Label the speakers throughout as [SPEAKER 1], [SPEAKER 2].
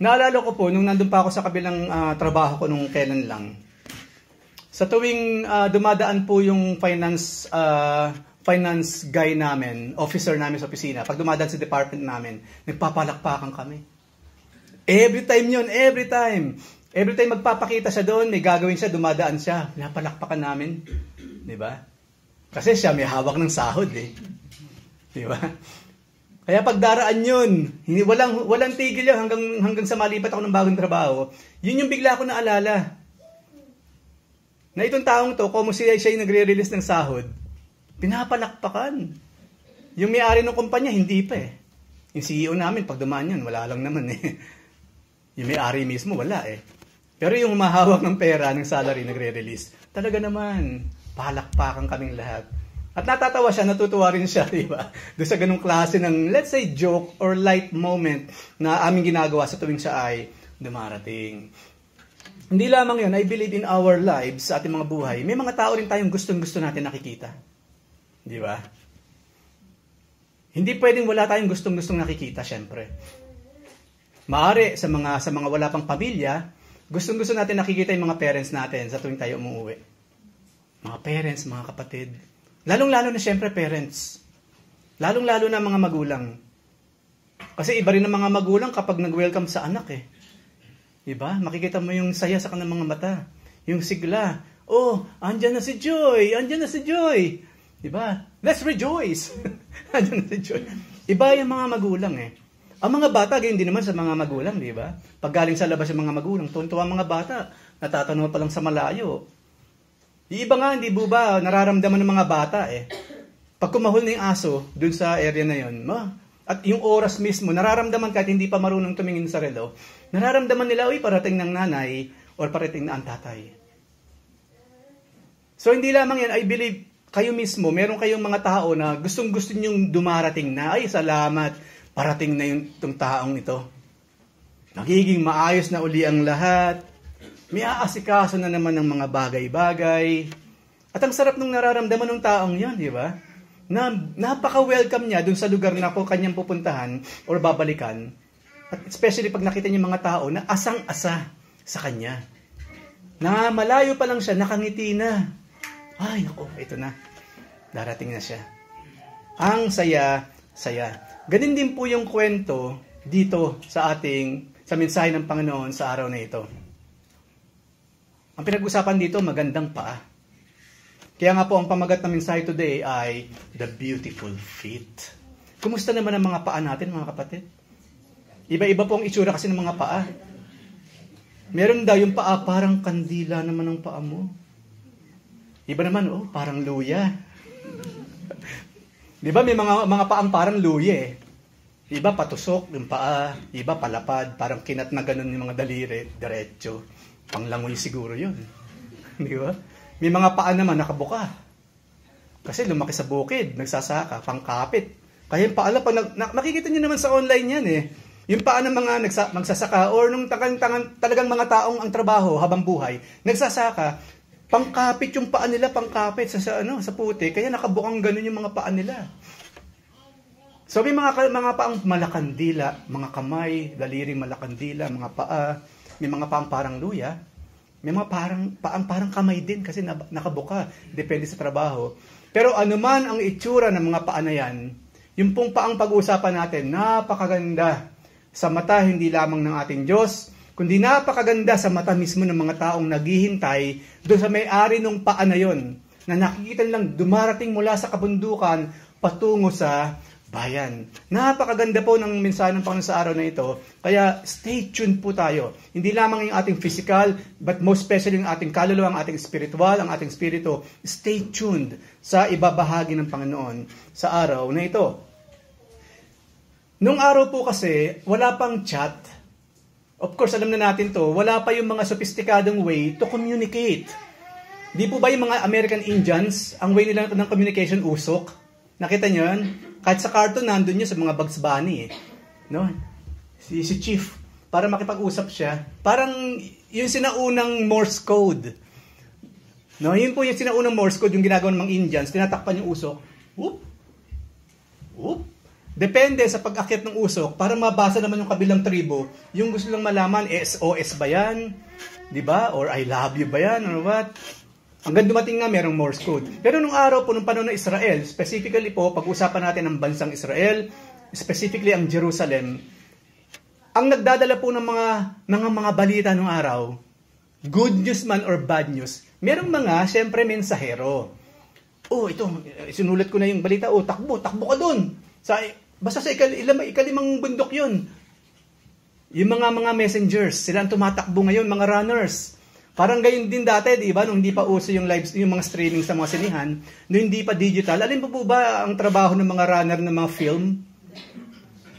[SPEAKER 1] Naalala ko po, nung nandun pa ako sa kabilang trabaho ko nung kailan lang, sa tuwing dumadaan po yung finance guy namin, officer namin sa opisina, pag dumadaan sa department namin, nagpapalakpakan kami. Every time yun, every time. Every time magpapakita siya doon, may gagawin siya, dumadaan siya, pinapalakpakan namin. Di ba? Kasi siya may hawak ng sahod eh. Di ba? Kaya pagdaraan yun, walang tigil yun hanggang sa malipat ako ng bagong trabaho, yun yung bigla ko naalala. Na itong taong to, kung siya yung nagre-release ng sahod, pinapalakpakan. Yung may-ari ng kumpanya, hindi pa eh. Yung CEO namin, pag dumaan yun, wala lang naman eh. Yung may-ari mismo, wala eh. Pero yung mahawak ng pera, ng salary, nagre-release, talaga naman, palakpakan kaming lahat. At natatawa siya, natutuwa rin siya, di ba? Doon sa ganung klase ng, let's say, joke or light moment na aming ginagawa sa tuwing siya ay dumarating. Hindi lamang yun, I believe in our lives, sa ating mga buhay, may mga tao rin tayong gustong-gusto natin nakikita. Di ba? Hindi pwedeng wala tayong gustong-gustong nakikita, syempre. Maaari, sa mga wala pang pamilya, gustong-gusto natin nakikita yung mga parents natin sa tuwing tayo umuwi. Mga parents, mga kapatid. Lalong-lalo na syempre parents. Lalong-lalo na mga magulang. Kasi iba rin ang mga magulang kapag nag-welcome sa anak eh. Diba? Makikita mo yung saya sa kanilang mga mata. Yung sigla. Oh, andyan na si Joy! Andyan na si Joy! Diba? Let's rejoice! Andyan na si Joy. Iba yung mga magulang eh. Ang mga bata, ganyan din naman sa mga magulang, di ba? Pag galing sa labas yung mga magulang, tuntua mga bata, natatanong pa lang sa malayo. Yung iba nga, hindi ba, nararamdaman ng mga bata eh. Pag kumahol na yung aso, dun sa area na yun, at yung oras mismo, nararamdaman kahit hindi pa marunong tumingin sa relo, nararamdaman nila, uy, parating ng nanay, or parating na ang tatay. So, hindi lamang yan, I believe, kayo mismo, meron kayong mga tao na gustong-gusto nyong dumarating na, ay, salamat, parating na yung taong ito. Nagiging maayos na uli ang lahat. May aasikaso na naman ng mga bagay-bagay. At ang sarap nung nararamdaman ng taong yan, di ba? Na napaka-welcome niya dun sa lugar na kanyang pupuntahan or babalikan. At especially pag nakita niya mga tao na asang-asa sa kanya. Na malayo pa lang siya, nakangiti na. Ay, naku, ito na. Darating na siya. Ang saya. Ganun din po yung kwento dito sa mensahe ng Panginoon sa araw na ito. Ang pinag-usapan dito, magandang paa. Kaya nga po ang pamagat ng mensahe today ay the beautiful feet. Kumusta naman ang mga paa natin, mga kapatid? Iba-iba po ang itsura kasi ng mga paa. Meron daw yung paa, parang kandila naman ang paa mo. Iba naman, parang luya. Di ba may mga paang parang luya eh. Iba patusok yung paa, iba palapad, parang kinat na ganun yung mga daliri, diretso. Panglangoy siguro yun. Di ba? May mga paa naman nakabuka. Kasi lumaki sa bukid, nagsasaka, pangkapit. Kaya yung paa na, makikita nyo naman sa online yan eh. Yung paa ng mga magsasaka or nung talagang mga taong ang trabaho habang buhay, nagsasaka, pangkapit yung paa nila, pangkapit sa puti, kaya nakabukang ganun yung mga paa nila. So may mga paang malakandila, mga kamay, daliring malakandila, mga paa, may mga paang parang luya, may mga parang kamay din kasi nakabuka, depende sa trabaho. Pero anuman ang itsura ng mga paa na yan, yung pong paang pag-uusapan natin, napakaganda sa mata hindi lamang ng ating Diyos, kundi napakaganda sa mata mismo ng mga taong naghihintay doon sa may-ari ng paa na yon, na nakikita nilang dumarating mula sa kabundukan patungo sa bayan. Napakaganda po ng mensahe ng Panginoon sa araw na ito. Kaya stay tuned po tayo. Hindi lamang yung ating physical, but most especially yung ating kaluluwa, ang ating spiritual, ang ating spirito. Stay tuned sa ibabahagi ng Panginoon sa araw na ito. Nung araw po kasi, wala pang chat. Of course, alam na natin to, wala pa yung mga sophisticadong way to communicate. Di po ba yung mga American Indians, ang way nila ng communication usok? Nakita nyo yun? Kahit sa cartoon, nandun yun sa mga Bugs Bunny. No? Si Chief, para makipag-usap siya, parang yung sinaunang Morse code. No? Yun po yung sinaunang Morse code, yung ginagawa ng mga Indians, tinatakpan yung usok. Whoop! Whoop! Depende sa pag-akyat ng usok, para mabasa naman yung kabilang tribo, yung gusto lang malaman, SOS ba yan? Diba? Or I love you ba yan? Or what? Hanggang dumating nga, merong Morse code. Pero nung araw po, nung panahon ng Israel, specifically po, pag-usapan natin ang bansang Israel, specifically ang Jerusalem, ang nagdadala po ng mga balita nung araw, good news man or bad news, merong mga, syempre, mensahero. Ito, sinulat ko na yung balita. Takbo ka dun. Basta sa ikalimang bundok yun. Yung mga messengers, sila ang tumatakbo ngayon, mga runners. Parang gayon din dati, di ba? Nung hindi pa uso yung mga streaming sa mga sinihan, nung hindi pa digital, alin po ba ang trabaho ng mga runner ng mga film?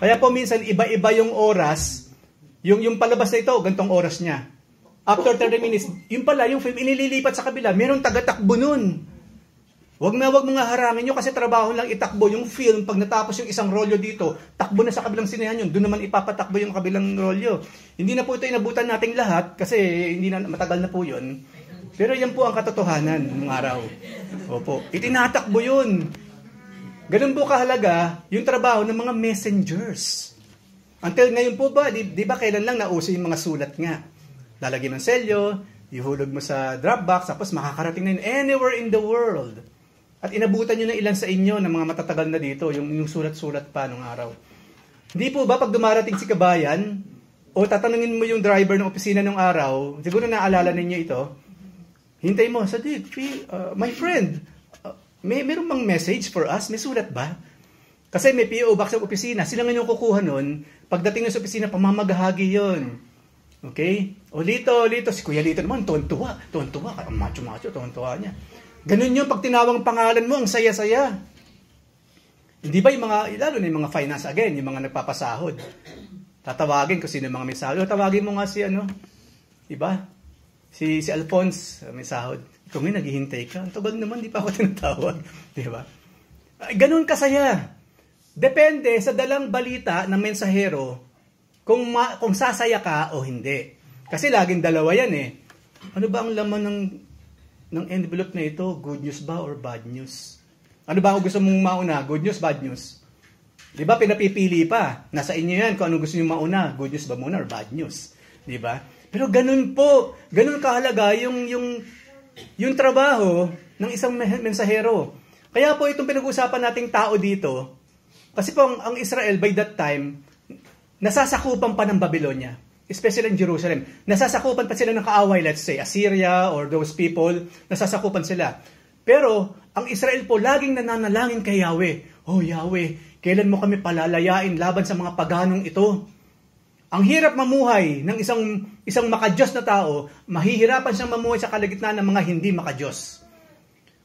[SPEAKER 1] Kaya po minsan, iba-iba yung oras. Yung palabas na ito, gantong oras niya. After 30 minutes, yung film, inililipat sa kabila. Merong taga-takbo nun. Wag mo nga harangin nyo kasi trabaho lang itakbo yung film. Pag natapos yung isang rolyo dito, takbo na sa kabilang sinehan yun. Doon naman ipapatakbo yung kabilang rolyo. Hindi na po ito inabutan nating lahat kasi matagal na po yun. Pero yan po ang katotohanan ng araw. Opo. Itinatakbo yun. Ganun po kahalaga yung trabaho ng mga messengers. Until ngayon po ba, di ba kailan lang nauso yung mga sulat nga? Lalagyan ng selyo, ihulog mo sa Dropbox, tapos makakarating na yun anywhere in the world. At inabutan nyo na ilan sa inyo ng mga matatagal na dito, yung sulat-sulat pa nung araw. Hindi po ba pag dumarating si kabayan, o tatanungin mo yung driver ng opisina nung araw, siguro naalala ninyo ito, hintay mo, Sadiq, my friend, meron bang message for us? May sulat ba? Kasi may PO box sa opisina, sila nga yung kukuha nun, pagdating na sa opisina, pamamagahagi yun. Okay? Lito, si Kuya Lito naman, tuwan-tuwa, macho-macho, tuwan-tuwa niya. Ganun yung pag tinawang pangalan mo, ang saya-saya. Hindi ba yung lalo na yung mga finance again, yung mga nagpapasahod. Tatawagin ko sino yung mga may sahod. Tawagin mo nga si diba? Si Alphonse, may sahod. Ikaw ngayon, naghihintay ka. Ang tagal naman, di pa ako tinatawag. Diba? Ganun kasaya. Depende sa dalang balita ng mensahero kung sasaya ka o hindi. Kasi laging dalawa yan eh. Ano ba ang laman ng envelope na ito? Good news ba or bad news? Ano ba ang gusto mong mauna? Good news, bad news? Di ba pinapipili pa? Nasa inyo yan kung ano gusto nyo mauna. Good news ba muna or bad news? Di ba? Pero ganun po. Ganun kahalaga yung trabaho ng isang mensahero. Kaya po itong pinag-usapan nating tao dito, kasi po ang Israel by that time, nasasakupan pa ng Babylonia. Especially in Jerusalem. Nasasakupan pa sila ng kaaway, let's say, Assyria or those people, nasasakupan sila. Pero, ang Israel po, laging nananalangin kay Yahweh. Oh, Yahweh, kailan mo kami palalayain laban sa mga paganong ito? Ang hirap mamuhay ng isang makadiyos na tao, mahihirapan siyang mamuhay sa kalagitnaan ng mga hindi makadiyos.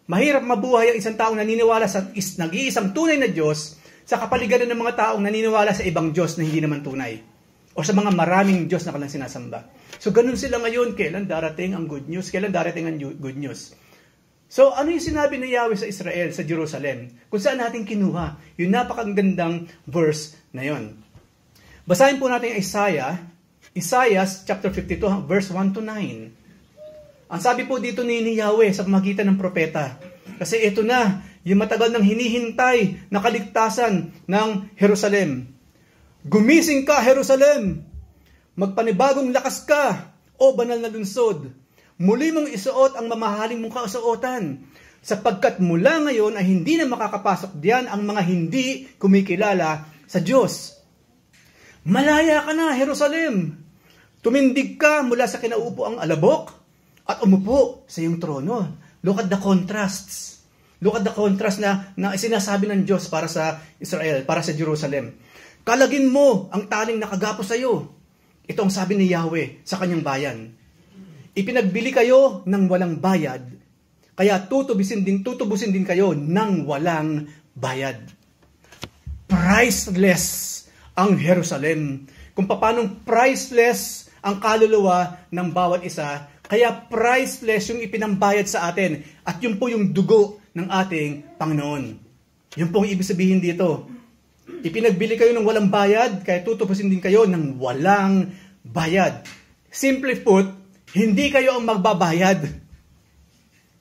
[SPEAKER 1] Mahirap mabuhay ang isang taong naniniwala sa nag-iisang tunay na Diyos sa kapaligiran ng mga taong naniniwala sa ibang Diyos na hindi naman tunay. O sa mga maraming Diyos na kanilang sinasamba. So, ganun sila ngayon. Kailan darating ang good news? Kailan darating ang good news? So, ano yung sinabi ni Yahweh sa Israel, sa Jerusalem? Kung saan natin kinuha? Yung napakagandang verse na yun. Basahin po natin Isaiah chapter 52, verse 1 to 9. Ang sabi po dito ni Yahweh sa pamagitan ng propeta. Kasi ito na, yung matagal nang hinihintay na kaligtasan ng Jerusalem. Gumising ka, Jerusalem! Magpanibagong lakas ka, o banal na lungsod. Muli mong isuot ang mamahaling mong kasuotan, sapagkat mula ngayon ay hindi na makakapasok diyan ang mga hindi kumikilala sa Diyos. Malaya ka na, Jerusalem! Tumindig ka mula sa kinaupo ang alabok at umupo sa iyong trono. Look at the contrasts. Look at the contrast na sinasabi ng Diyos para sa Israel, para sa Jerusalem. Kalagin mo ang taling nakagapos sa iyo. Ito ang sabi ni Yahweh sa kanyang bayan. Ipinagbili kayo ng walang bayad, kaya tutubusin din kayo ng walang bayad. Priceless ang Jerusalem. Kung paanong priceless ang kaluluwa ng bawat isa, kaya priceless yung ipinambayad sa atin at yun po yung dugo ng ating Panginoon. Yun po ang ibig sabihin dito. Ipinagbili kayo ng walang bayad, kaya tutubusin din kayo ng walang bayad. Simply put, hindi kayo ang magbabayad.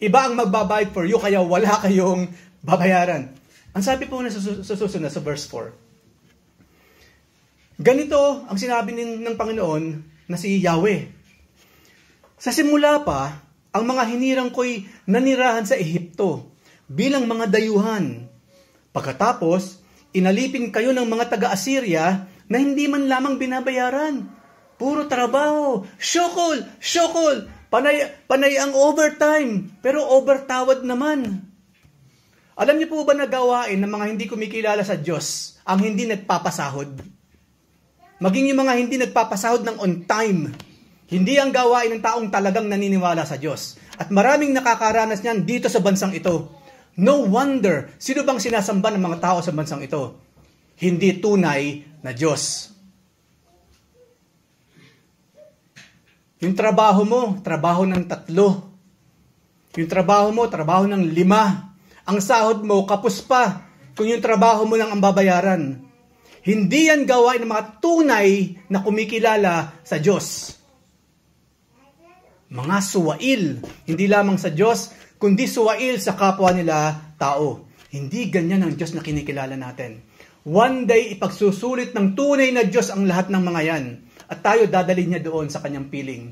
[SPEAKER 1] Iba ang magbabayad for you, kaya wala kayong babayaran. Ang sabi po na sa susunod, sa verse 4, Ganito ang sinabi ng Panginoon na si Yahweh. Sa simula pa, ang mga hinirang ko'y nanirahan sa Ehipto bilang mga dayuhan. Pagkatapos, inalipin kayo ng mga taga-Assyria na hindi man lamang binabayaran. Puro trabaho, syokol, panay ang overtime, pero overtawad naman. Alam niyo po ba na gawain ng mga hindi kumikilala sa Diyos ang hindi nagpapasahod? Maging yung mga hindi nagpapasahod ng on time, hindi ang gawain ng taong talagang naniniwala sa Diyos. At maraming nakakaranas niyan dito sa bansang ito. No wonder, sino bang sinasamba ng mga tao sa bansang ito? Hindi tunay na Diyos. Yung trabaho mo, trabaho ng 3. Yung trabaho mo, trabaho ng 5. Ang sahod mo, kapos pa kung yung trabaho mo lang ang babayaran. Hindi yan gawain ng mga tunay na kumikilala sa Diyos. Mga suwail, hindi lamang sa Diyos, kundi suwail sa kapwa nila tao. Hindi ganyan ang Diyos na kinikilala natin. One day, ipagsusulit ng tunay na Diyos ang lahat ng mga yan. At tayo dadalhin niya doon sa kanyang piling.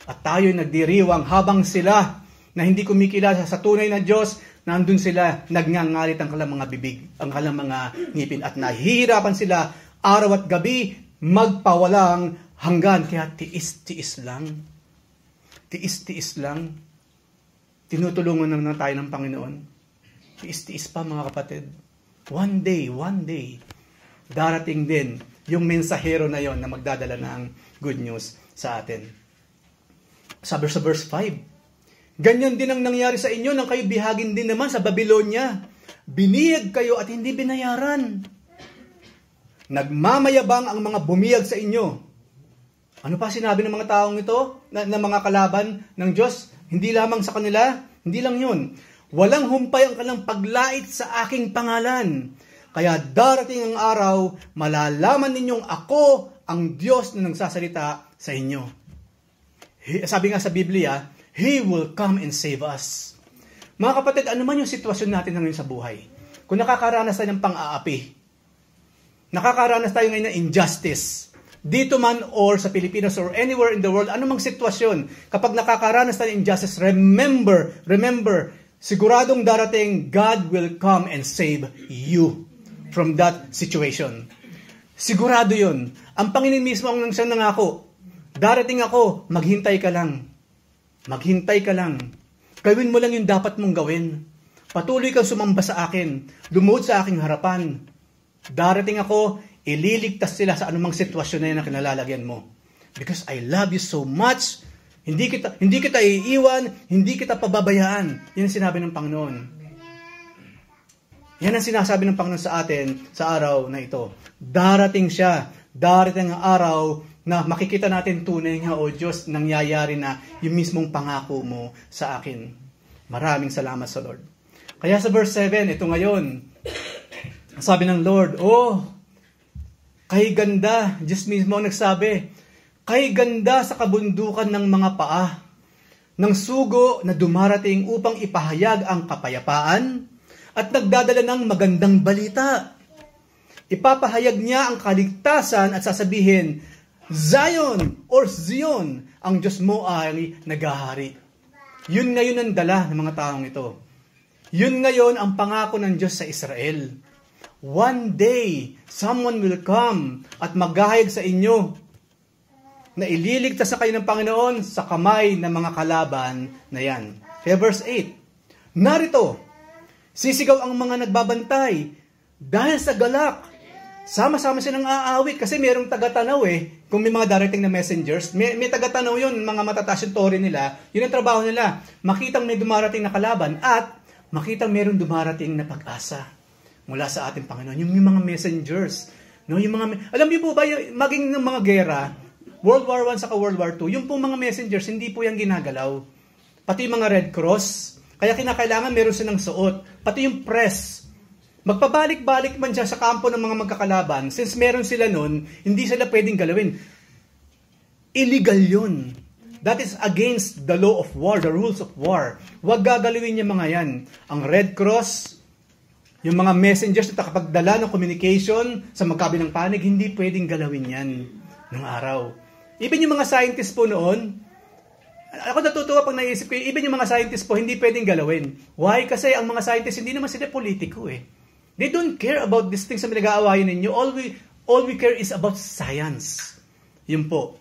[SPEAKER 1] At tayo nagdiriwang habang sila na hindi kumikilala sa tunay na Diyos, nandun sila, nagngangalit ang kanilang mga bibig, ang kanilang mga ngipin. At nahihirapan sila araw at gabi, magpawalang hanggan. Kaya tiis-tiis lang. Tiis-tiis lang. Tinutulungan naman tayo ng Panginoon. Tiis-tiis pa mga kapatid. One day, darating din yung mensahero na yon na magdadala ng good news sa atin. Sabi sa verse 5, ganyan din ang nangyari sa inyo nang kayo bihagin din naman sa Babylonia. Biniyag kayo at hindi binayaran. Nagmamayabang ang mga bumiyag sa inyo. Ano pa sinabi ng mga taong ito, na mga kalaban ng Diyos? Hindi lamang sa kanila, hindi lang yun. Walang humpay ang kanilang paglait sa aking pangalan. Kaya darating ang araw, malalaman ninyong ako ang Diyos na nagsasalita sa inyo. Sabi nga sa Biblia, He will come and save us. Mga kapatid, ano man yung sitwasyon natin ngayon sa buhay, kung nakakaranas tayo ng pang-aapi, nakakaranas tayo ngayon ng injustice, dito man or sa Pilipinas or anywhere in the world, anumang sitwasyon, kapag nakakaranas tayo ng injustice, remember, siguradong darating, God will come and save you from that situation. Sigurado yun. Ang Panginoon mismo ang siyang nangako. Darating ako, maghintay ka lang. Maghintay ka lang. Gawin mo lang yung dapat mong gawin. Patuloy kang sumamba sa akin. Lumuhod sa aking harapan. Darating ako, ililigtas sila sa anumang sitwasyon na yan na kinalalagyan mo. Because I love you so much. Hindi kita iiwan, hindi kita pababayaan. Yan ang sinabi ng Panginoon. Yan ang sinasabi ng Panginoon sa atin sa araw na ito. Darating siya. Darating ang araw na makikita natin tunay nga, O Diyos, nangyayari na yung mismong pangako mo sa akin. Maraming salamat sa Lord. Kaya sa verse 7, ito ngayon, sabi ng Lord, kay ganda, Diyos mismo ang nagsabi, kay ganda sa kabundukan ng mga paa, ng sugo na dumarating upang ipahayag ang kapayapaan at nagdadala ng magandang balita. Ipapahayag niya ang kaligtasan at sasabihin, Zion or Zion, ang Diyos mo ay naghahari. Yun ngayon ang dala ng mga taong ito. Yun ngayon ang pangako ng Diyos sa Israel. One day, someone will come at maghahayag sa inyo na ililigtas sa kayo ng Panginoon sa kamay ng mga kalaban na yan. Kaya verse 8, narito, sisigaw ang mga nagbabantay dahil sa galak. Sama-sama silang aawit kasi mayroong taga-tanaw Kung may mga darating na messengers, may taga-tanaw yun, mga matataas yung tore nila. Yun ang trabaho nila. Makitang may dumarating na kalaban at makitang mayroong dumarating na pag-asa mula sa ating Panginoon. Yung mga messengers. No? Alam niyo po ba, maging ng mga gera, World War I saka World War II, yung pong mga messengers, hindi po yan ginagalaw. Pati yung mga Red Cross. Kaya kinakailangan meron silang suot. Pati yung press. Magpabalik-balik man siya sa kampo ng mga magkakalaban, since meron sila nun, hindi sila pwedeng galawin. Illegal yun. That is against the law of war, the rules of war. Huwag gagalawin niya mga yan. Ang Red Cross, Yung mga messengers na nakapagdala ng communication sa magkabilang panig, hindi pwedeng galawin yan nung araw. Even yung mga scientists po noon, ako natutuwa pag naisip ko, even yung mga scientists po, hindi pwedeng galawin. Why? Kasi ang mga scientists, hindi naman sila politiko eh. They don't care about these things na pinag-aawayan ninyo. All we care is about science. Yun po.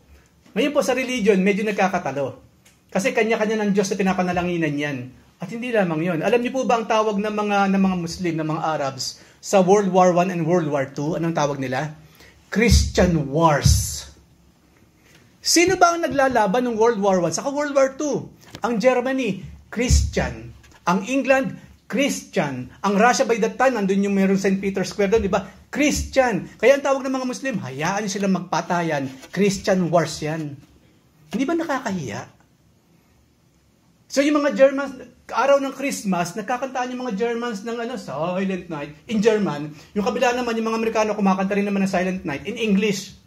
[SPEAKER 1] Ngayon po sa religion, medyo nagkakatalo. Kasi kanya-kanya ng Diyos na pinapanalanginan yan. At hindi lamang yun. Alam niyo po ba ang tawag ng mga Muslim, ng mga Arabs, sa World War I and World War II? Anong tawag nila? Christian Wars. Sino ba ang naglalaban ng World War I? Saka World War II? Ang Germany, Christian. Ang England, Christian. Ang Russia by that time, nandun yung meron St. Peter's Square doon, di ba? Christian. Kaya ang tawag ng mga Muslim, hayaan nyo silang magpatayan. Christian Wars yan. Hindi ba nakakahiya? So yung mga Germans, araw ng Christmas, nagkakantaan yung mga Germans ng Silent Night in German. Yung kabila naman, yung mga Amerikano kumakanta rin naman ng Silent Night in English.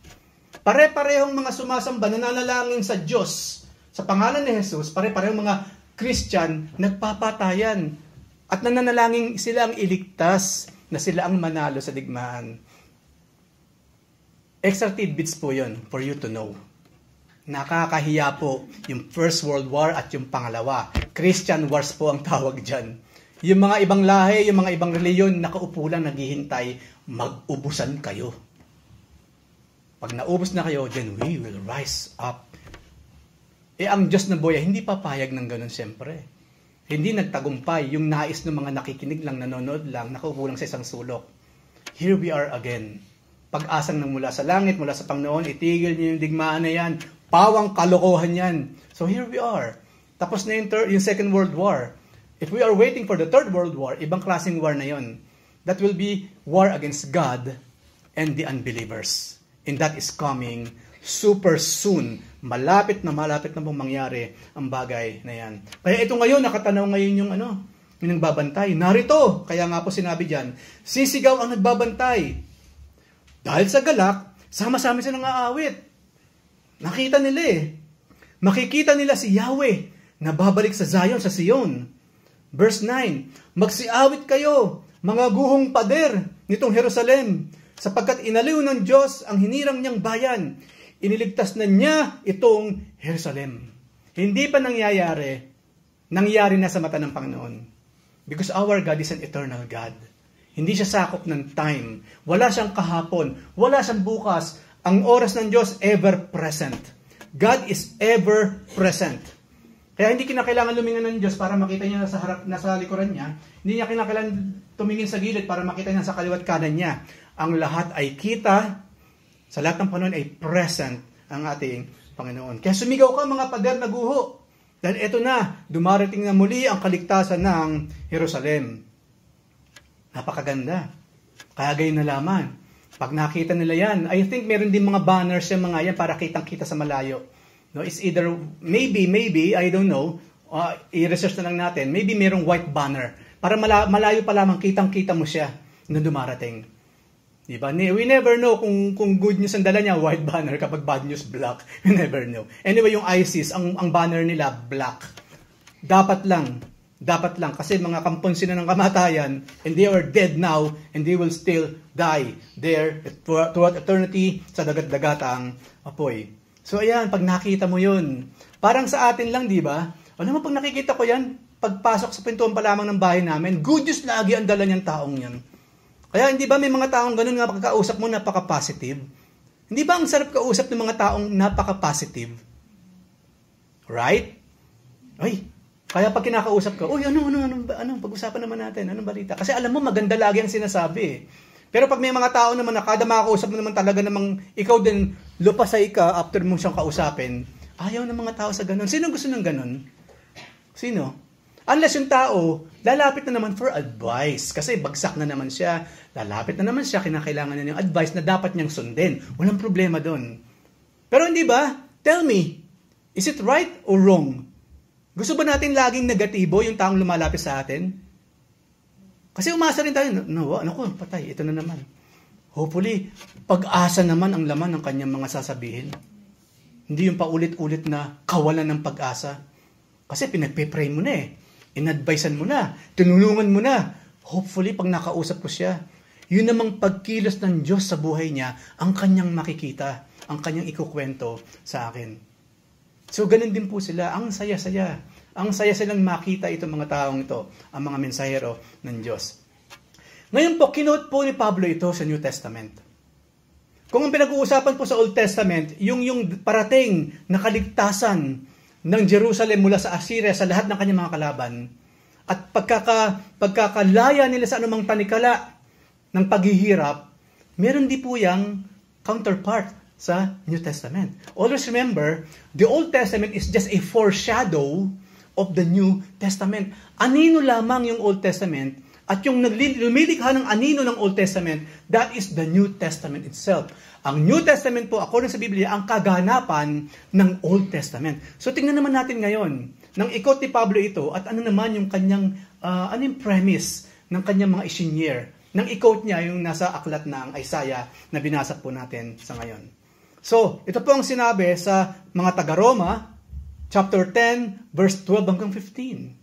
[SPEAKER 1] Pare-parehong mga sumasamba, nananalangin sa Diyos, sa pangalan ni Jesus, pare-parehong mga Christian, nagpapatayan. At nananalangin sila ang iligtas, na sila ang manalo sa digmaan. Extra tidbits po yun for you to know. Nakakahiya po yung First World War at yung pangalawa. Christian Wars po ang tawag dyan. Yung mga ibang lahi, yung mga ibang reliyon, nakaupo lang, naghihintay, mag-ubusan kayo. Pag naubos na kayo, then we will rise up. Ang Diyos na buhay, hindi papayag ng ganun siyempre. Hindi nagtagumpay. Yung nais ng mga nakikinig lang, nanonood lang, nakaupo lang sa isang sulok. Here we are again. Pag-asang nang mula sa langit, mula sa Panginoon, itigil niyo yung digmaan na yan. Pawang kalokohan yan. So here we are. Tapos na yung Second World War. If we are waiting for the Third World War, ibang klaseng war na yon. That will be war against God and the unbelievers. And that is coming super soon. Malapit na pong mangyari ang bagay na yan. Kaya ito ngayon, nakatanaw ngayon yung nagbabantay. Narito, kaya nga po sinabi dyan, sisigaw ang nagbabantay. Dahil sa galak, sama-sama silang aawit. Nakita nila Makikita nila si Yahweh na babalik sa Zion, sa Sion. Verse 9, magsiawit kayo, mga guhong pader nitong Jerusalem, sapagkat inaliw ng Diyos ang hinirang niyang bayan. Iniligtas na niya itong Jerusalem. Hindi pa nangyari na sa mata ng Panginoon. Because our God is an eternal God. Hindi siya sakop ng time. Wala siyang kahapon. Wala siyang bukas. Ang oras ng Diyos, ever present. God is ever present. Kaya hindi kinakailangan lumingon ng Diyos para makita niya sa harap, nasa likuran niya. Hindi niya kinakailangan tumingin sa gilid para makita niya sa kaliwat kanan niya. Ang lahat ay kita. Sa lahat ng panahon ay present ang ating Panginoon. Kaya sumigaw ka mga pader na guho. Dahil eto na, dumarating na muli ang kaligtasan ng Jerusalem. Napakaganda. Kaya gayon na lamang. Pag nakita nila yan, I think meron din mga banners yung mga yan para kitang-kita sa malayo. No, it's either, maybe, I don't know, i-research na lang natin, maybe merong white banner. Para malayo pa lamang, kitang-kita mo siya na dumarating. Diba? We never know kung good news ang dala niya, white banner, kapag bad news, black. We never know. Anyway, yung ISIS, ang banner nila, black. Dapat lang, kasi mga kampon sila ng kamatayan, and they are dead now, and they will still die there throughout eternity sa dagat-dagatang apoy. So ayan, pag nakita mo yun, parang sa atin lang, di ba? Alam mo, pag nakikita ko yan, pagpasok sa pintuan pa lamang ng bahay namin, good news lagi ang dala niyang taong yan. Kaya hindi ba may mga taong ganun nga pagkakausap mo, napaka-positive? Hindi ba ang sarap kausap ng mga taong napaka-positive? Right? Ay, kaya pag kinakausap ka, uy, pag-usapan naman natin, anong balita? Kasi alam mo, maganda lagi ang sinasabi. Pero pag may mga tao naman na kada makakausap mo naman talaga namang ikaw din lupasay ka after mo siyang kausapin, ayaw ng mga tao sa ganun. Sino gusto ng ganun? Sino? Unless yung tao, lalapit na naman for advice. Kasi bagsak na naman siya. Lalapit na naman siya, kinakailangan niya yung advice na dapat niyang sundin. Walang problema doon. Pero hindi ba? Tell me, is it right or wrong? Gusto ba natin laging negatibo yung taong lumalapit sa atin? Kasi umasa rin tayo, naku, patay, ito na naman. Hopefully, pag-asa naman ang laman ng kanyang mga sasabihin. Hindi yung paulit-ulit na kawalan ng pag-asa. Kasi pinagpe-pray mo na inadvisean mo na, tinulungan mo na. Hopefully, pag nakausap ko siya, yun namang pagkilos ng Diyos sa buhay niya, ang kanyang makikita, ang kanyang ikukwento sa akin. So, ganun din po sila. Ang saya-saya. Ang saya silang makita itong mga taong ito, ang mga mensahero ng Diyos. Ngayon po, kinote po ni Pablo ito sa New Testament. Kung ang pinag-uusapan po sa Old Testament, yung parating na kaligtasan ng Jerusalem mula sa Assyria sa lahat ng kanyang mga kalaban, at pagkakalaya nila sa anumang tanikala ng paghihirap, meron din po yung counterpart sa New Testament. Always remember, the Old Testament is just a foreshadow of the New Testament. Anino lamang yung Old Testament, at yung lumilikha ng anino ng Old Testament, that is the New Testament itself. Ang New Testament po, according sa Biblia, ang kaganapan ng Old Testament. So tingnan naman natin ngayon, nang ikot ni Pablo ito, at ano naman yung kanyang, ano yung premise ng kanyang mga isinyer. Nang ikot niya yung nasa aklat ng Isaiah na binasa po natin sa ngayon. So, ito po ang sinabi sa mga taga-Roma, chapter 10, verse 12 hanggang 15.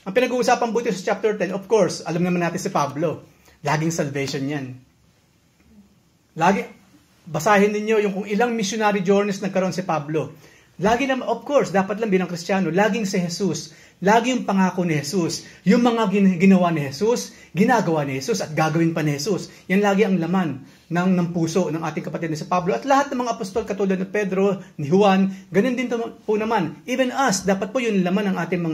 [SPEAKER 1] Ang pinag-uusapan buti sa chapter 10, of course, alam naman natin si Pablo. Laging salvation yan. Basahin ninyo yung kung ilang missionary journeys nagkaroon si Pablo. Lagi naman, of course, dapat lang bilang Kristiyano, laging si Jesus. Lagi yung pangako ni Jesus. Yung mga ginawa ni Jesus, ginagawa ni Jesus at gagawin pa ni Jesus. Yan lagi ang laman ng puso ng ating kapatid na si Pablo. At lahat ng mga apostol katulad ni Pedro, ni Juan, ganun din po naman. Even us, dapat po yun laman ng ating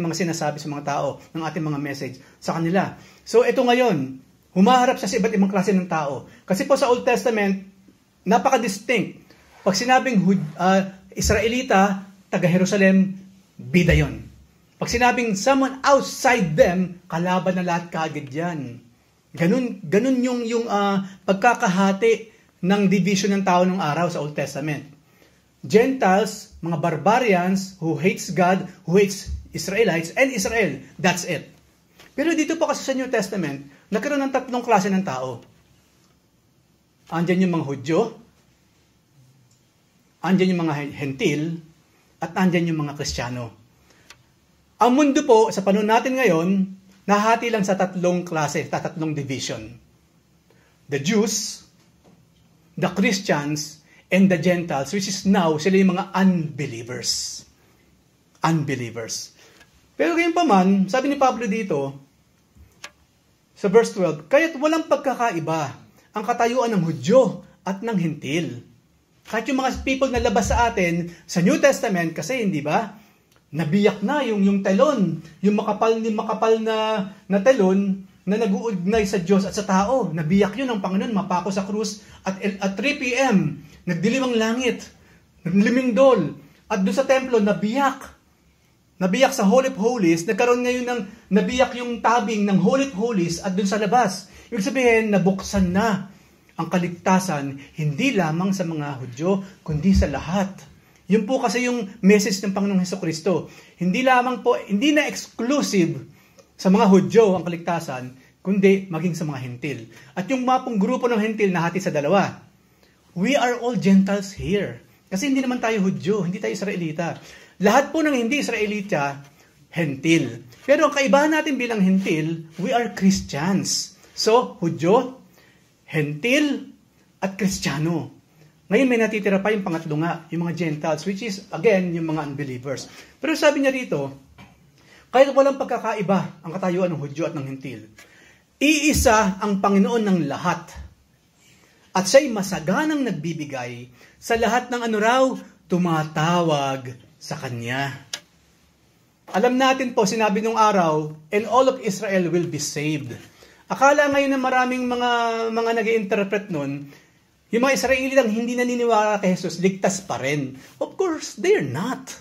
[SPEAKER 1] mga sinasabi sa mga tao, ng ating mga message sa kanila. So ito ngayon, humaharap siya sa iba't ibang klase ng tao. Kasi po sa Old Testament, napaka-distinct. Pag sinabing Israelita, taga-Jerusalem, bida yun. Pag sinabing someone outside them, kalaban na lahat kaagad yan. Ganun yung pagkakahati ng division ng tao ng araw sa Old Testament. Gentiles, mga barbarians who hates God, who hates Israelites, and Israel. That's it. Pero dito po kasi sa New Testament, nagkaroon ng tatlong klase ng tao. Andyan yung mga Hudyo, andyan yung mga Hentil, at andyan yung mga Kristiyano. Ang mundo po, sa panahon natin ngayon, nahati lang sa tatlong klase, tatlong division. The Jews, the Christians, and the Gentiles, which is now, sila yung mga unbelievers. Unbelievers. Pero ngayon pa man, sabi ni Pablo dito, sa verse 12, kaya't walang pagkakaiba ang katayuan ng Hudyo at ng Hentil. Kahit yung mga people na labas sa atin, sa New Testament, kasi hindi ba, nabiyak na yung telon, yung makapal na telon na nag-uugnay sa Diyos at sa tao. Nabiyak yun ng Panginoon, mapako sa krus at 3 p.m. nagdilim ang langit, naglimingdol. At doon sa templo, nabiyak sa Holy of Holies, nagkaroon ngayon ng nabiyak yung tabing ng Holy of Holies at doon sa labas. Ibig sabihin, nabuksan na ang kaligtasan, hindi lamang sa mga Hudyo, kundi sa lahat. Yun po kasi yung message ng Panginoong Hesukristo. Hindi na exclusive sa mga Hudyo ang kaligtasan, kundi maging sa mga Hentil. At yung mga pong grupo ng Hentil nahati sa dalawa. We are all Gentiles here. Kasi hindi naman tayo Hudyo, hindi tayo Israelita. Lahat po ng hindi Israelita, Hentil. Pero ang kaibahan natin bilang Hentil, we are Christians. So, Hudyo, Hentil, at Kristiyano. Ngayon may natitira pa yung pangatlo nga, yung mga Gentiles, which is, again, yung mga unbelievers. Pero sabi niya rito, kahit walang pagkakaiba ang katayuan ng Hudyo at ng Hentil, iisa ang Panginoon ng lahat. At siya'y masaganang nagbibigay sa lahat ng tumatawag sa Kanya. Alam natin po, sinabi nung araw, and all of Israel will be saved. Akala ngayon na maraming mga nag-i-interpret nun, yung mga Israelitang hindi naniniwala kay Jesus, ligtas pa rin. Of course, they're not.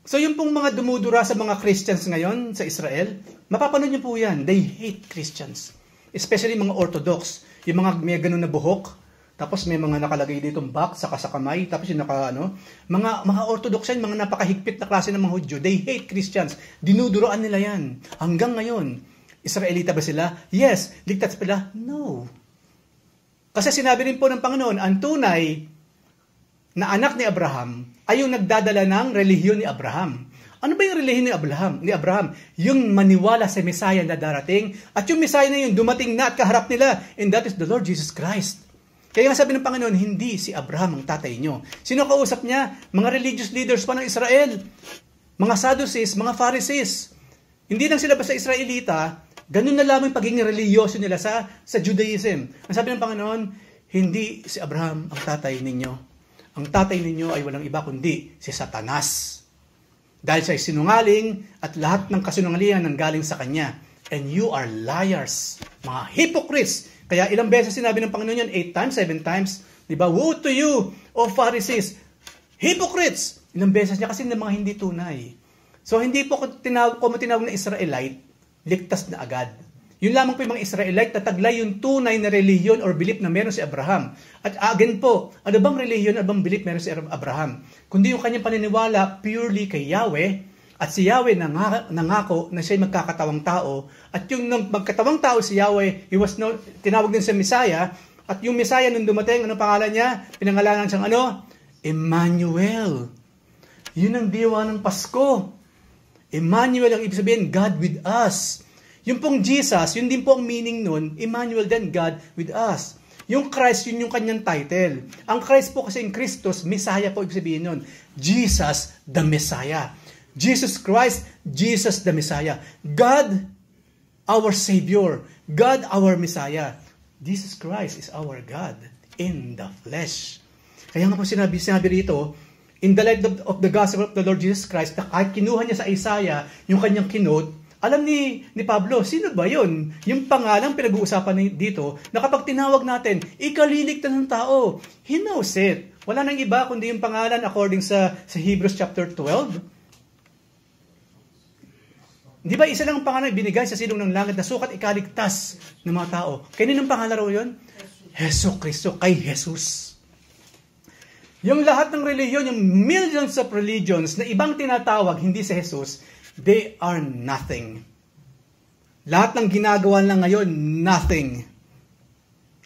[SPEAKER 1] So yung pong mga dumudura sa mga Christians ngayon sa Israel, mapapanood niyo po yan. They hate Christians. Especially mga Orthodox. Yung mga may ganun na buhok, tapos may mga nakalagay ditong back, saka sa kamay, tapos yung mga Orthodox yan, mga napakahigpit na klase ng mga Hudyo, they hate Christians. Dinuduroan nila yan. Hanggang ngayon, Israelita ba sila? Yes. Ligtas pala? No. Kasi sinabi rin po ng Panginoon, ang tunay na anak ni Abraham ay yung nagdadala ng relihiyon ni Abraham. Ano ba yung relihiyon ni Abraham? Yung maniwala sa Messiah na darating, at yung Messiah na yun dumating na at kaharap nila, and that is the Lord Jesus Christ. Kaya nga sabi ng Panginoon, hindi si Abraham ang tatay nyo. Sino kausap niya? Mga religious leaders pa ng Israel. Mga Sadducees, mga Pharisees. Hindi lang sila basta Israelita, ganun na lamang pagiging religyoso nila sa Judaism. Ang sabi ng Panginoon, hindi si Abraham ang tatay ninyo. Ang tatay ninyo ay walang iba kundi si Satanas. Dahil siya ay sinungaling at lahat ng kasinungalingan nanggaling sa kanya. And you are liars, mga hypocrites. Kaya ilang beses sinabi ng Panginoon yan, 8 times, 7 times. Diba? Woe to you, O Pharisees, hypocrites! Ilang beses niya kasi ng mga hindi tunay. So hindi po kung tinawag na Israelite, ligtas na agad. Yun lamang po yung mga Israelite na taglay yung tunay na relihiyon or belief na meron si Abraham. At again po, ano bang relihiyon, ano bang belief meron si Abraham? Kundi yung kanyang paniniwala purely kay Yahweh, at si Yahweh nangako na siya'y magkakatawang tao, at yung magkatawang tao si Yahweh, tinawag din sa Messiah, at yung Messiah nung dumating, ano pangalan niya? Pinangalanan siyang ano? Emmanuel. Yun ang diwa ng Pasko. Emmanuel ang ibig sabihin, God with us. Yung pong Jesus, yun din po ang meaning nun, Emmanuel then God with us. Yung Christ, yun yung kanyang title. Ang Christ po kasi in Christos, Messiah po ibig sabihin nun. Jesus the Messiah. Jesus Christ, Jesus the Messiah. God, our Savior. God, our Messiah. Jesus Christ is our God in the flesh. Kaya nga po sinabi rito, in the light of the gospel of the Lord Jesus Christ, na kahit kinuha niya sa Isaiah, yung kanyang kinote, alam ni Pablo, sino ba yun? Yung pangalang pinag-uusapan dito, na kapag tinawag natin, ikaliligtas ng tao. He knows it. Wala nang iba kundi yung pangalan according sa Hebrews chapter 12. Di ba isa lang ang pangalan binigay sa silong ng langit na sukat ikaligtas ng mga tao? Kaninong pangalan raw yun? Hesus Kristo, kay Jesus. Yung lahat ng reliyon, yung millions of religions na ibang tinatawag, hindi si Jesus, they are nothing. Lahat ng ginagawa lang ngayon, nothing.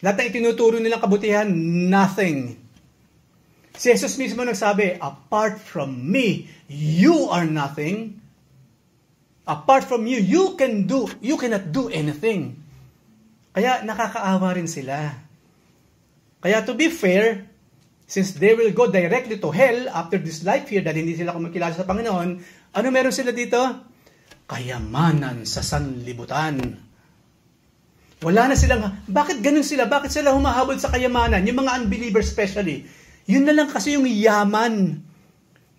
[SPEAKER 1] Lahat ng itinuturo nilang kabutihan, nothing. Si Jesus mismo nagsabi, apart from me, you are nothing. Apart from you, you cannot do anything. Kaya nakakaawa rin sila. Kaya to be fair, since they will go directly to hell after this life here, dahil hindi sila kumikilala sa Panginoon, ano meron sila dito? Kayamanan sa sanlibutan. Wala na silang, bakit ganun sila? Bakit sila humahabol sa kayamanan? Yung mga unbelievers especially. Yun na lang kasi yung yaman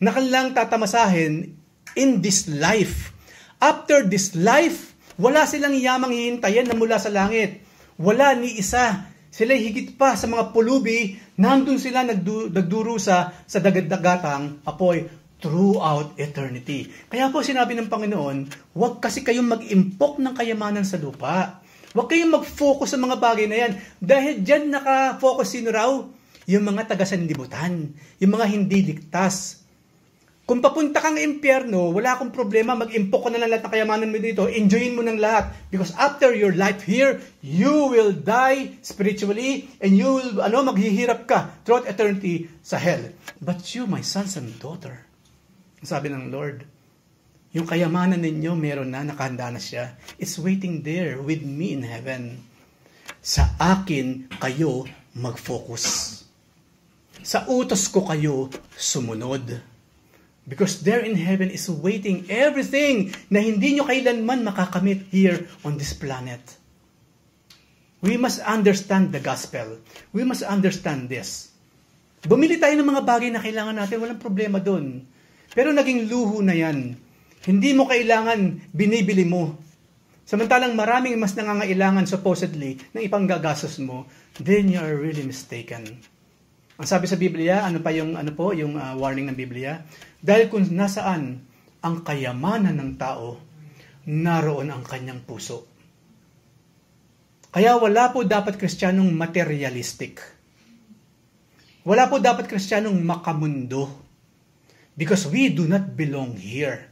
[SPEAKER 1] na kanilang tatamasahin in this life. After this life, wala silang yamang hihintayin na mula sa langit. Wala ni isa. Sila higit pa sa mga pulubi, nandun sila nagdurusa sa dagat-dagatang apoy throughout eternity. Kaya po sinabi ng Panginoon, huwag kasi kayong mag-impok ng kayamanan sa lupa. Huwag kayong mag-focus sa mga bagay na yan. Dahil dyan naka-focus sino raw? Yung mga taga-sanlibutan. Yung mga hindi ligtas. Kung papunta kang impyerno, wala akong problema, mag-impok ka na ng lahat ng kayamanan mo dito, enjoyin mo ng lahat. Because after your life here, you will die spiritually and you will, maghihirap ka throughout eternity sa hell. But you, my sons and daughter, sabi ng Lord, yung kayamanan ninyo, meron na, nakahanda na siya. It's waiting there with me in heaven. Sa akin kayo mag-focus. Sa utos ko kayo sumunod. Because there in heaven is waiting everything na hindi nyo kailanman makakamit here on this planet. We must understand the gospel. We must understand this. Bumili tayo ng mga bagay na kailangan natin, walang problema doon. Pero naging luho na yan. Hindi mo kailangan, binibili mo. Samantalang maraming mas nangangailangan supposedly ng ipanggagastos mo, then you are really mistaken. Ang sabi sa Biblia, ano yung warning ng Biblia? Dahil kung nasaan ang kayamanan ng tao, naroon ang kanyang puso. Kaya wala po dapat Kristiyanong materialistic. Wala po dapat Kristiyanong makamundo. Because we do not belong here.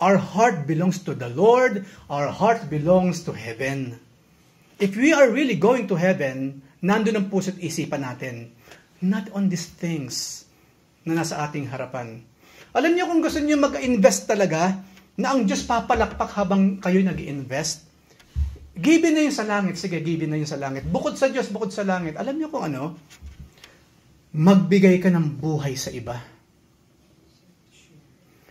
[SPEAKER 1] Our heart belongs to the Lord. Our heart belongs to heaven. If we are really going to heaven, nandun ang puso't isipan natin. Not on these things na nasa ating harapan. Alam niyo kung gusto niyo mag-invest talaga, na ang Diyos papalakpak habang kayo nag-invest, given na yun sa langit. Sige, given na yun sa langit. Bukod sa Diyos, bukod sa langit. Alam niyo kung ano? Magbigay ka ng buhay sa iba.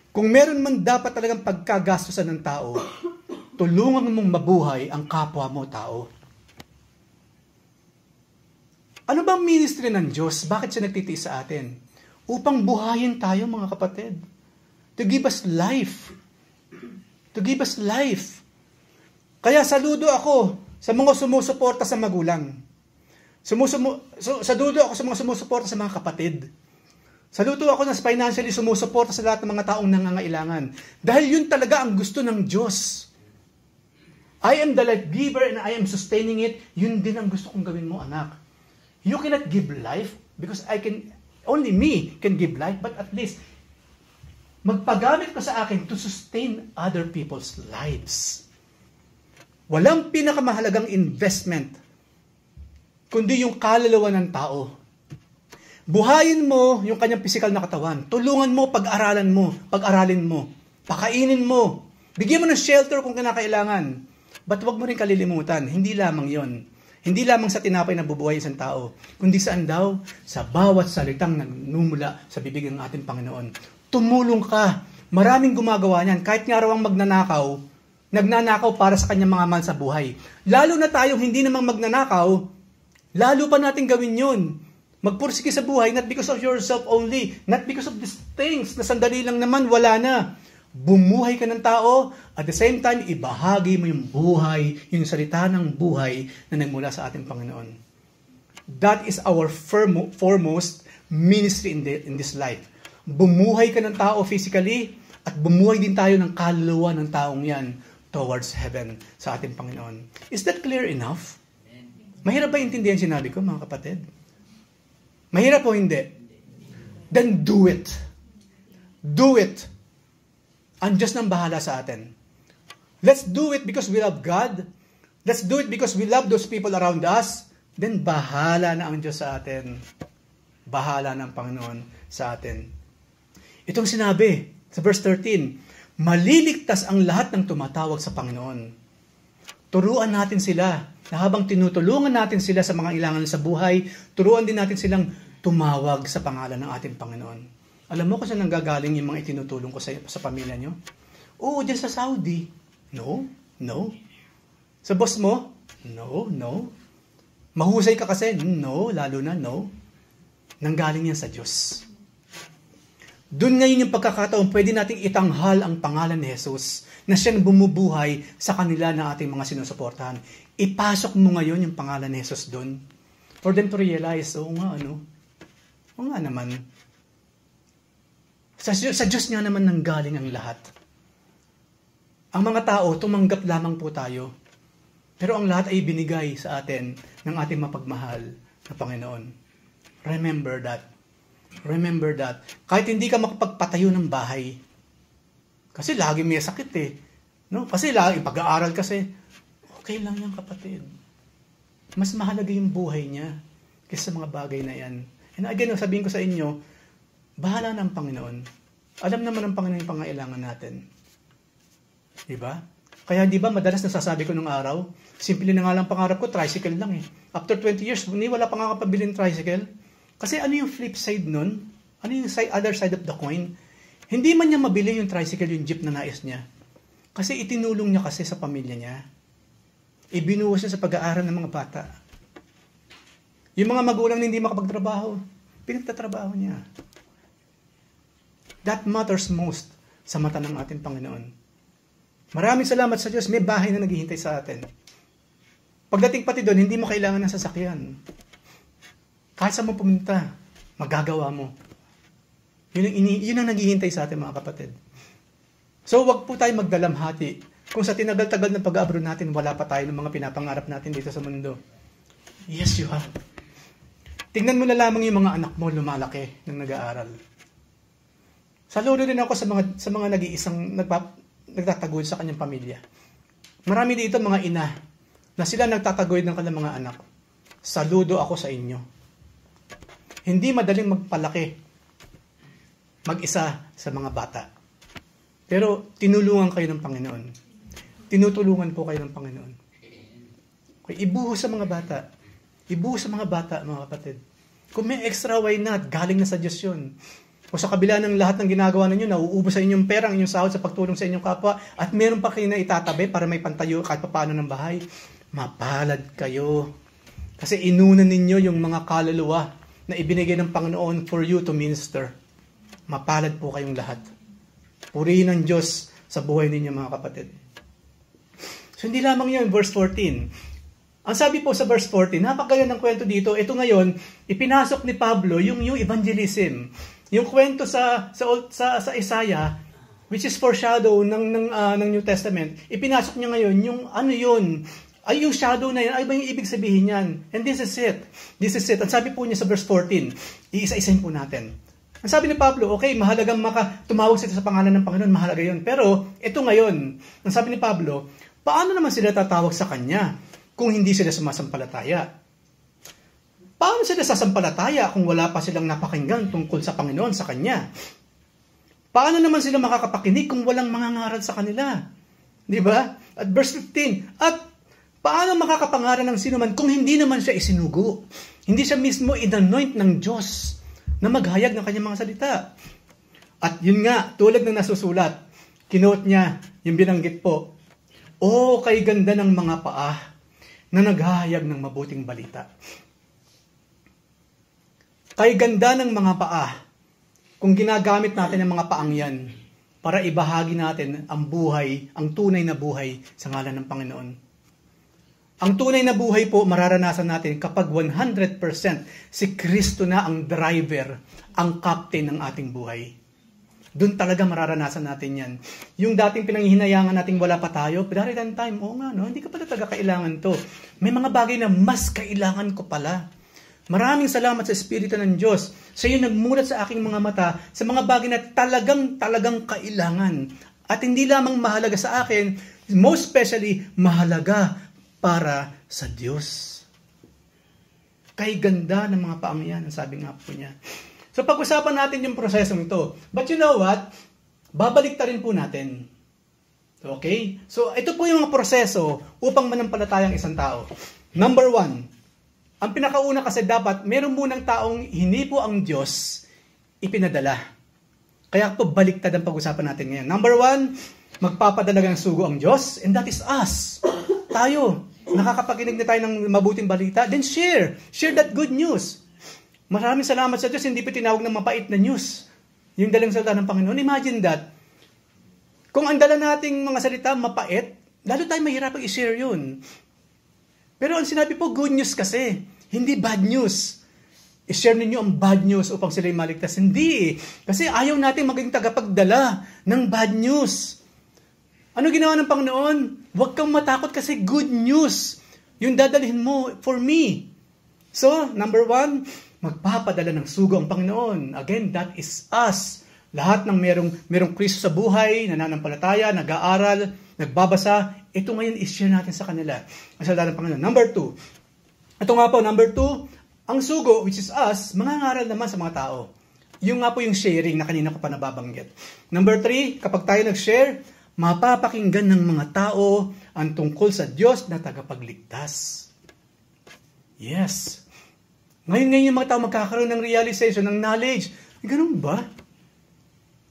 [SPEAKER 1] Kung meron man dapat talagang pagkagastusan ng tao, tulungan mong mabuhay ang kapwa mo tao. Ano bang ministry ng Diyos? Bakit siya nagtitiis sa atin? Upang buhayin tayo, mga kapatid. To give us life. To give us life. Kaya saludo ako sa mga sumusuporta sa magulang. Saludo ako sa mga sumusuporta sa mga kapatid. Saludo ako na financially sumusuporta sa lahat ng mga taong nangangailangan. Dahil yun talaga ang gusto ng Diyos. I am the life giver and I am sustaining it. Yun din ang gusto kong gawin mo, anak. You cannot give life because only me can give life, but at least magpagamit ka sa akin to sustain other people's lives. Walang pinakamahalagang investment kundi yung kaluluwa ng tao. Buhayin mo yung kanyang physical na katawan. Tulungan mo, pag-aralin mo, pakainin mo, bigyan mo ng shelter kung kinakailangan. But huwag mo rin kalilimutan, hindi lamang yon. Hindi lamang sa tinapay na bubuhay isang tao, kundi saan daw? Sa bawat salitang nagmumula sa bibig ng ating Panginoon. Tumulong ka. Maraming gumagawa niyan. Kahit nga raw ang nagnanakaw para sa kanyang mga mahal sa buhay. Lalo na tayong hindi namang magnanakaw, lalo pa natin gawin yun. Magpursige sa buhay, not because of yourself only, not because of these things na sandali lang naman, wala na. Bumuhay ka ng tao, at the same time, ibahagi mo yung buhay, yung salita ng buhay na nagmula sa ating Panginoon. That is our foremost ministry in this life. Bumuhay ka ng tao physically, at bumuhay din tayo ng kaluluwa ng taong yan towards heaven sa ating Panginoon. Is that clear enough? Mahirap ba intindihan sinabi ko, mga kapatid? Mahirap o hindi? Then do it. Do it. Ang Diyos nang bahala sa atin. Let's do it because we love God. Let's do it because we love those people around us. Then bahala na ang Diyos sa atin. Bahala ng Panginoon sa atin. Itong sinabi sa verse 13, maliligtas ang lahat ng tumatawag sa Panginoon. Turuan natin sila na habang tinutulungan natin sila sa mga ilangan sa buhay, turuan din natin silang tumawag sa pangalan ng ating Panginoon. Alam mo kung saan nanggagaling yung mga itinutulong ko sa pamilya nyo? Oo, dyan sa Saudi. No. Sa boss mo? No. Mahusay ka kasi? No, lalo na no. Nanggaling yan sa Diyos. Doon ngayon yung pagkakataon, pwede nating itanghal ang pangalan ni Jesus na siyang bumubuhay sa kanila na ating mga sinusuportahan. Ipasok mo ngayon yung pangalan ni Jesus doon. For them to realize, oo nga naman. Sa Diyos nga naman nanggaling ang lahat. Ang mga tao, tumanggap lamang po tayo. Pero ang lahat ay binigay sa atin ng ating mapagmahal na Panginoon. Remember that. Remember that. Kahit hindi ka makapagpatayo ng bahay. Kasi lagi may sakit eh. No? Kasi lagi pag-aaral kasi. Okay lang yan, kapatid. Mas mahalaga yung buhay niya kaysa sa mga bagay na yan. And again, sabihin ko sa inyo, bahala ng Panginoon. Alam naman ng Panginoon yung pangailangan natin. Diba? Kaya di ba madalas nasasabi ko nung araw, simple na nga lang pangarap ko, tricycle lang eh. After 20 years, wala pa nga kapabili ng tricycle. Kasi ano yung flip side nun? Ano yung other side of the coin? Hindi man niya mabili yung tricycle, yung jeep na nais niya. Kasi itinulong niya kasi sa pamilya niya. Ibinuhos niya sa pag-aaral ng mga bata. Yung mga magulang na hindi makapagtrabaho, pinagtatrabaho niya. That matters most sa mata ng ating Panginoon. Maraming salamat sa Diyos, may bahay na naghihintay sa atin. Pagdating pati doon, hindi mo kailangan ng sasakyan. Kahit saan mo pumunta, magagawa mo. Yun ang naghihintay sa atin, mga kapatid. So, wag po tayo magdalamhati. Kung sa tinagal-tagal ng pag-abroad natin, wala pa tayo ng mga pinapangarap natin dito sa mundo. Yes, you have. Tingnan mo na lamang yung mga anak mo lumalaki nang nag-aaral. Saludo din ako sa mga nag-iisang nagtataguyod sa kanyang pamilya. Marami dito mga ina na sila nagtataguyod ng kanilang mga anak. Saludo ako sa inyo. Hindi madaling magpalaki mag-isa sa mga bata. Pero tinulungan kayo ng Panginoon. Tinutulungan po kayo ng Panginoon. Okay, ibuhos sa mga bata. Ibuhos sa mga bata, mga kapatid. Kung may extra, why not? Galing na sa Diyos yun. O sa kabila ng lahat ng ginagawa ninyo, nauubos sa inyong pera, ang inyong sahod sa pagtulong sa inyong kapwa, at meron pa kayo na itatabi para may pantayo kahit paano ng bahay, mapalad kayo. Kasi inunan ninyo yung mga kaluluwa na ibinigay ng Panginoon for you to minister. Mapalad po kayong lahat. Purihin ng Diyos sa buhay ninyo, mga kapatid. So hindi lamang yun, verse 14. Ang sabi po sa verse 14, napakaganda ng kwento dito. Ito ngayon, ipinasok ni Pablo yung evangelism. Yung kwento sa Isaiah, which is foreshadow ng New Testament, ipinasok niya ngayon yung ano yun, ay yung shadow na yun, ay ba yung ibig sabihin yan? And this is it. This is it. Ang sabi po niya sa verse 14, iisa-isahin po natin. Ang sabi ni Pablo, okay, mahalagang tumawag sila sa pangalan ng Panginoon, mahalaga yun. Pero ito ngayon, ang sabi ni Pablo, paano naman sila tatawag sa Kanya kung hindi sila sumasampalataya? Paano sila sasampalataya kung wala pa silang napakinggan tungkol sa Panginoon, sa Kanya? Paano naman sila makakapakinig kung walang mangangaral sa kanila? Di ba? At verse 15, at paano makakapangaral ng sino man kung hindi naman siya isinugo? Hindi siya mismo inanoint ng Diyos na maghayag ng kanyang mga salita. At yun nga, tulad ng nasusulat, kinote niya, yung binanggit po, kay ganda ng mga paa na naghahayag ng mabuting balita. Kay ganda ng mga paa kung ginagamit natin ang mga paang yan para ibahagi natin ang buhay, ang tunay na buhay sa ngalan ng Panginoon. Ang tunay na buhay po mararanasan natin kapag 100% si Kristo na ang driver, ang captain ng ating buhay. Doon talaga mararanasan natin yan. Yung dating pinanghihinayangan nating wala pa tayo, darating time, hindi ka pala talaga kailangan to. May mga bagay na mas kailangan ko pala. Maraming salamat sa Espiritu ng Diyos. Sa iyo nagmulat sa aking mga mata sa mga bagay na talagang kailangan. At hindi lamang mahalaga sa akin, most especially mahalaga para sa Diyos. Kay ganda ng mga paang yan, ang sabi nga po niya. So pag-usapan natin yung prosesong ito. But you know what? Babalik ta rin po natin. Okay? So ito po yung mga proseso upang manampalataya ang isang tao. Number 1, ang pinakauna kasi dapat, meron munang taong hinipo ang Diyos, ipinadala. Kaya po baliktad ang pag-usapan natin ngayon. Number 1, magpapadala ng sugo ang Diyos, and that is us. Tayo. Nakakapakinig na tayo ng mabuting balita, then share. Share that good news. Maraming salamat sa Diyos, hindi pa tinawag ng mapait na news. Yung dalang salita ng Panginoon. Imagine that. Kung ang dala nating mga salita mapait, lalo tayo mahirap i-share yun. Pero ang sinabi po, good news kasi. Hindi bad news. I-share ninyo ang bad news upang sila'y maligtas. Hindi. Kasi ayaw natin maging tagapagdala ng bad news. Ano ginawa ng Panginoon? Huwag kang matakot kasi good news. Yung dadalhin mo for me. So, number 1, magpapadala ng sugo ang Panginoon. Again, that is us. Lahat ng merong Kristo sa buhay, nananampalataya, nag-aaral, nagbabasa, ito ngayon i-share natin sa kanila. Ang salita ng Panginoon. Number 2. Ito nga po, number 2, ang sugo, which is us, mangangaral naman sa mga tao. Yung nga po yung sharing na kanina ko pa nababanggit. Number 3, kapag tayo nag-share, mapapakinggan ng mga tao ang tungkol sa Diyos na tagapagligtas. Yes. Ngayon yung mga tao magkakaroon ng realization, ng knowledge. Ganun ba?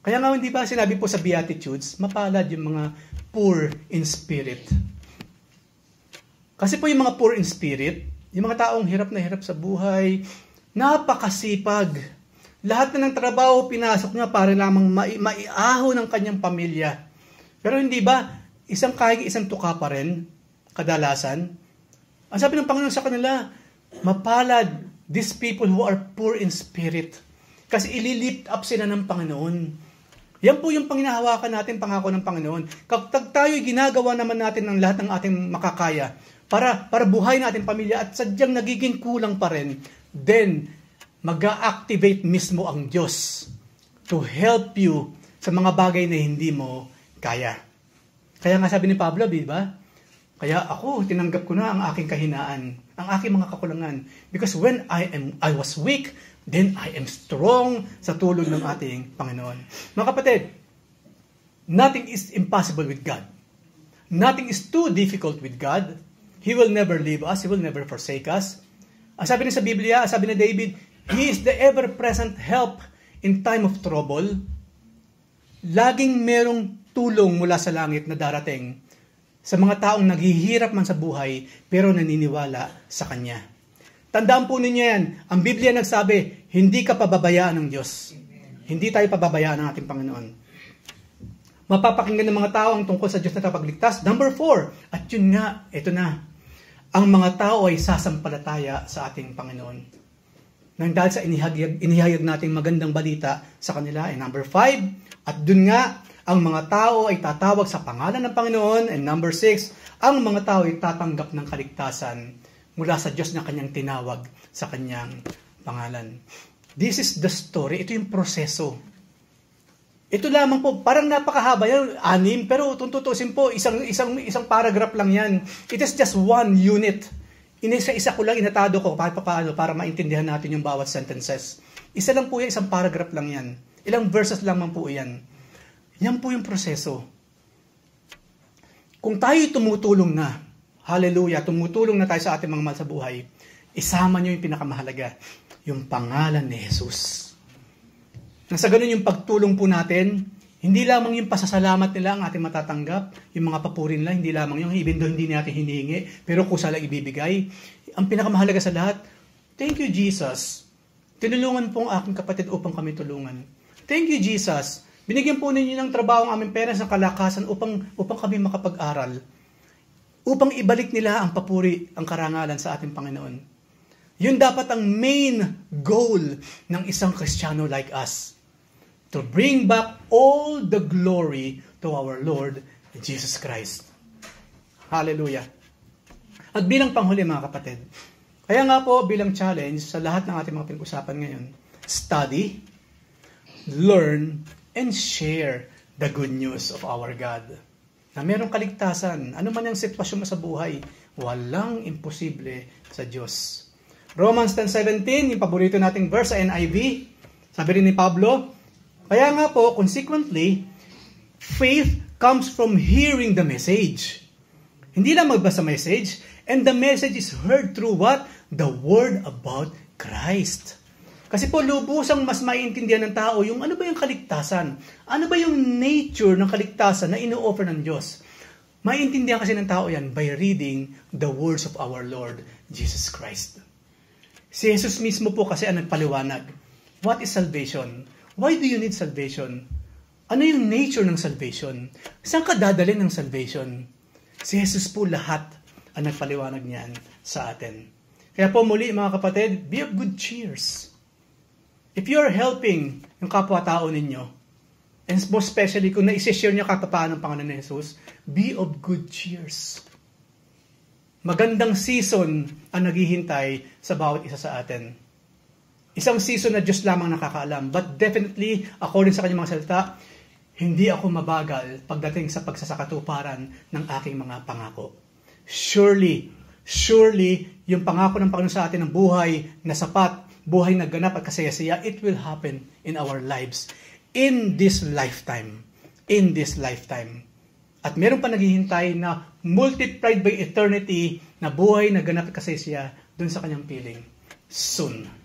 [SPEAKER 1] Kaya nga hindi ba sinabi po sa Beatitudes, mapalad yung mga poor in spirit. Kasi po yung mga poor in spirit, yung mga taong hirap na hirap sa buhay, napakasipag. Lahat na ng trabaho pinasok niya para lamang maiaho ng kanyang pamilya. Pero hindi ba, isang kahig, isang tuka pa rin, kadalasan? Ang sabi ng Panginoon sa kanila, mapalad these people who are poor in spirit. Kasi ililift up sila ng Panginoon. Yan po yung panginahawakan natin, pangako ng Panginoon. Kapag tayo'y ginagawa naman natin ng lahat ng ating makakaya para buhay natin pamilya at sadyang nagiging kulang pa rin, then mag-a-activate mismo ang Diyos to help you sa mga bagay na hindi mo kaya. Kaya nga sabi ni Pablo, di ba? Kaya ako, tinanggap ko na ang aking kahinaan, ang aking mga kakulangan. Because when I was weak, then I am strong sa tulong ng ating Panginoon. Mga kapatid, nothing is impossible with God. Nothing is too difficult with God. He will never leave us. He will never forsake us. Ang sabi niya sa Biblia, sabi ni David, He is the ever-present help in time of trouble. Laging merong tulong mula sa langit na darating sa mga taong naghihirap man sa buhay pero naniniwala sa Kanya. Tandaan po ninyo yan, ang Biblia nagsabi, hindi ka pababayaan ng Diyos. Hindi tayo pababayaan ng ating Panginoon. Mapapakinggan ng mga tao ang tungkol sa Diyos na tagapagligtas. Number 4, at yun nga, ito na, ang mga tao ay sasampalataya sa ating Panginoon. Nang dahil sa inihayag nating magandang balita sa kanila. And number 5, at dun nga, ang mga tao ay tatawag sa pangalan ng Panginoon. And number 6, ang mga tao ay tatanggap ng kaligtasan mula sa Diyos na kanyang tinawag sa kanyang pangalan. This is the story. Ito yung proseso. Ito lamang po, parang napakahaba yan, 6, pero tuntutusin po, isang paragraph lang yan. It is just one unit. Isa ko lang, inatado ko para maintindihan natin yung bawat sentences. Isa lang po yan, isang paragraph lang yan. Ilang verses lang man po yan. Yan po yung proseso. Kung tayo tumutulong na, hallelujah, tumutulong na tayo sa ating mga mahal sa buhay, isama nyo yung pinakamahalaga, yung pangalan ni Jesus. Nang sa ganun yung pagtulong po natin, hindi lamang yung pasasalamat nila ang ating matatanggap, yung mga papuri nila, hindi lamang yung even though hindi natin hinihingi, pero kusa lang ibibigay. Ang pinakamahalaga sa lahat, thank you Jesus. Tinulungan po ang aking kapatid upang kami tulungan. Thank you Jesus. Binigyan po ninyo ng trabaho ang aming parents ng kalakasan upang kami makapag-aral. Upang ibalik nila ang papuri, ang karangalan sa ating Panginoon. Yun dapat ang main goal ng isang Kristiyano like us. To bring back all the glory to our Lord Jesus Christ. Hallelujah. At bilang panghuli mga kapatid, kaya nga po bilang challenge sa lahat ng ating mga pinag-usapan ngayon, study, learn, and share the good news of our God. Na merong kaligtasan, ano man yung sitwasyon mo sa buhay, walang imposible sa Diyos. Romans 10:17, yung paborito nating verse sa NIV, sabi rin ni Pablo, kaya nga po, consequently, faith comes from hearing the message. Hindi lang magbasa message, and the message is heard through what? The word about Christ. Kasi po, lubusang mas maiintindihan ng tao yung ano ba yung kaligtasan? Ano ba yung nature ng kaligtasan na ino-offer ng Diyos? Maiintindihan kasi ng tao yan by reading the words of our Lord Jesus Christ. Si Jesus mismo po kasi ang nagpaliwanag. What is salvation? Why do you need salvation? Ano yung nature ng salvation? Saan ka dadalhin ng salvation? Si Jesus po lahat ang nagpaliwanag niyan sa atin. Kaya po muli mga kapatid, be of good cheers. If you are helping yung kapwa-tao ninyo, and most especially kung na-share niyo kapapaan ng Panginoon ni Jesus, be of good cheers. Magandang season ang naghihintay sa bawat isa sa atin. Isang season na Diyos lamang nakakaalam. But definitely, according sa kanyang mga salita, hindi ako mabagal pagdating sa pagsasakatuparan ng aking mga pangako. Surely, yung pangako ng Panginoon sa atin ng buhay na sapat, buhay na ganap at kasaya-saya, it will happen in our lives. In this lifetime. In this lifetime. At meron pa naghihintay na multiplied by eternity na buhay na ganap at kasaya-saya dun sa kanyang piling. Soon.